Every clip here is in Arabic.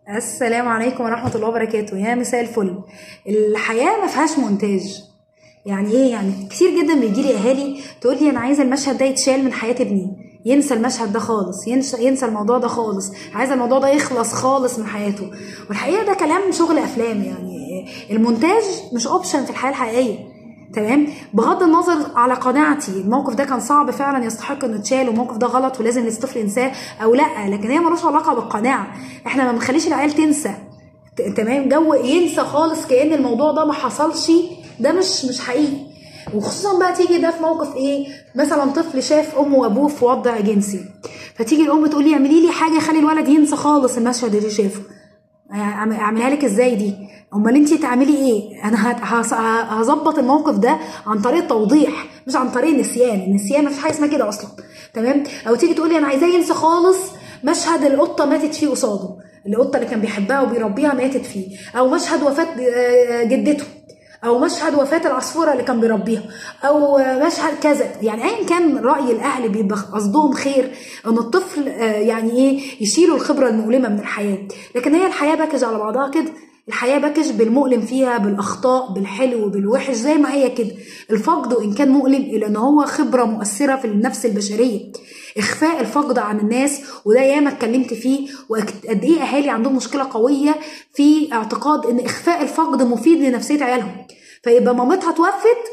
السلام عليكم ورحمة الله وبركاته. يا مساء الفل. الحياة ما فيهاش مونتاج. يعني ايه؟ يعني كتير جدا بيجي لي اهالي تقول لي انا عايزه المشهد ده يتشال من حياة ابني، ينسى المشهد ده خالص، ينسى الموضوع ده خالص، عايزه الموضوع ده يخلص خالص من حياته. والحقيقة ده كلام شغل افلام. يعني المونتاج مش اوبشن في الحياة الحقيقية. تمام، بغض النظر على قناعتي الموقف ده كان صعب فعلا يستحق انه يتشال، والموقف ده غلط ولازم الطفل ينساه او لا، لكن هي ملوش علاقه بالقناعه. احنا ما بنخليش العيال تنسى. تمام، جو ينسى خالص كأن الموضوع ده ما حصلش، ده مش حقيقي. وخصوصا بقى تيجي ده في موقف ايه، مثلا طفل شاف امه وابوه في وضع جنسي، فتيجي الام تقول لي اعملي لي حاجه خلي الولد ينسى خالص المشهد اللي شافه. اعملها لك ازاي دي؟ امال انت تعملي ايه؟ انا هظبط الموقف ده عن طريق توضيح، مش عن طريق النسيان ما فيش حاجه اسمها كده اصلا. تمام، او تيجي تقولي انا عايزاه ينسى خالص مشهد القطه ماتت فيه قصاده، القطه اللي كان بيحبها وبيربيها ماتت فيه، او مشهد وفاه جدته، او مشهد وفاه العصفوره اللي كان بيربيها، او مشهد كذا. يعني ايا كان راي الاهل بيبقى قصدهم خير ان الطفل يعني ايه يشيلوا الخبره المؤلمه من الحياه. لكن هي الحياه باكج على بعضها كده، الحياه باكج بالمؤلم فيها، بالاخطاء، بالحلو بالوحش، زي ما هي كده. الفقد وان كان مؤلم الا ان هو خبره مؤثره في النفس البشريه. اخفاء الفقد عن الناس، وده ياما اتكلمت فيه، وقد ايه اهالي عندهم مشكله قويه في اعتقاد ان اخفاء الفقد مفيد لنفسيه عيالهم. فيبقى مامتها توفت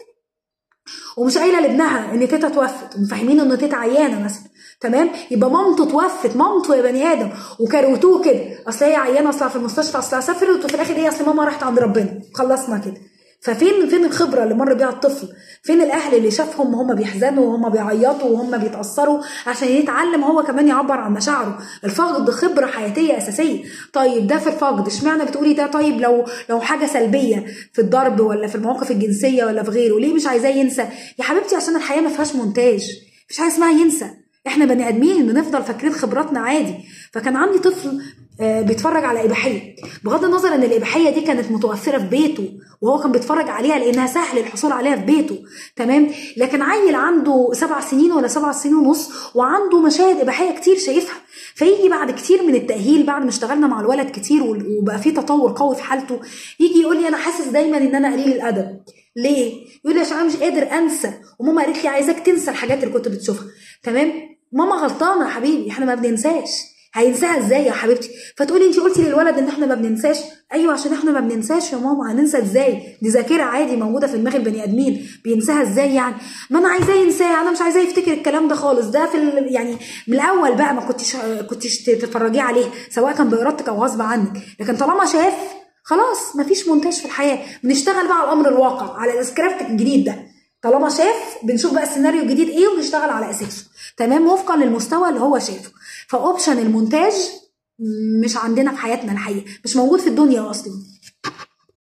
ومش قايله لابنها ان تيتا توفت، ومفهمينه ان تيتا عيانه مثلا. تمام، يبقى مامته توفت، مامته يا بني ادم، وكروتوه كده، اصل هي عيانه، اصلها في المستشفى، اصلها سافرت، وفي الاخر ايه، اصل ماما راحت عند ربنا، خلصنا كده. فين الخبره اللي مر بيها الطفل؟ فين الاهل اللي شافهم وهم بيحزنوا وهم بيعيطوا وهم بيتاثروا عشان يتعلم هو كمان يعبر عن مشاعره؟ الفقد خبره حياتيه اساسيه. طيب ده في الفقد، اشمعنى بتقولي ده؟ طيب لو حاجه سلبيه في الضرب ولا في المواقف الجنسيه ولا في غيره، ليه مش عايزاه ينسى؟ يا حبيبتي عشان الحياه ما فيهاش مونتاج، مفيش حاجه اسمها ينسى. احنا بني ادمين بنفضل فاكرين خبراتنا عادي. فكان عندي طفل بيتفرج على اباحيه، بغض النظر ان الاباحيه دي كانت متوفره في بيته وهو كان بيتفرج عليها لانها سهل الحصول عليها في بيته. تمام، لكن عيل عنده 7 سنين ولا 7 سنين ونص وعنده مشاهد اباحيه كتير شايفها، فيجي بعد كتير من التاهيل، بعد ما اشتغلنا مع الولد كتير وبقى في تطور قوي في حالته، يجي يقول لي انا حاسس دايما ان انا قليل الادب. ليه؟ يقول لي عشان انا مش قادر انسى، وماما قالت لي عايزاك تنسى الحاجات اللي كنت بتشوفها. تمام، ماما غلطانه يا حبيبي، احنا ما بننساش. هينساها ازاي يا حبيبتي؟ فتقولي انت قلتي للولد ان احنا ما بننساش. ايوه عشان احنا ما بننساش يا ماما، هننسى ازاي؟ دي ذاكره عادي موجوده في دماغ البني ادمين، بينساها ازاي يعني؟ ما انا عايزاه ينساها، انا مش عايزاه يفتكر الكلام ده خالص. ده في يعني من الاول بقى ما كنتش تتفرجيه عليه، سواء كان بارادتك او غصب عنك. لكن طالما شاف، خلاص مفيش مونتاج في الحياه. بنشتغل بقى على الامر الواقع، على السكريبت الجديد ده. طالما شاف بنشوف بقى السيناريو الجديد ايه ونشتغل على اساسه. تمام، وفقا للمستوى اللي هو شافه. فاوبشن المونتاج مش عندنا في حياتنا الحقيقه، مش موجود في الدنيا اصلا.